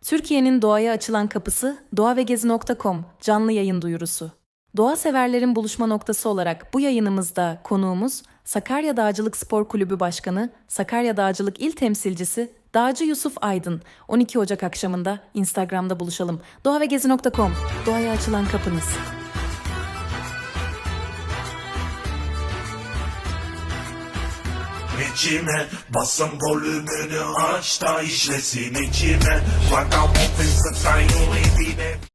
Türkiye'nin doğaya açılan kapısı doğavegezi.com canlı yayın duyurusu. Doğa severlerin buluşma noktası olarak bu yayınımızda konuğumuz Sakarya Dağcılık Spor Kulübü Başkanı, Sakarya Dağcılık İl Temsilcisi Dağcı Yusuf Aydın. 12 Ocak akşamında Instagram'da buluşalım. Doğavegezi.com, doğaya açılan kapınız. İçime basın volümünü aç da işlesin içime. Vagabond fıstıkta yolu dine.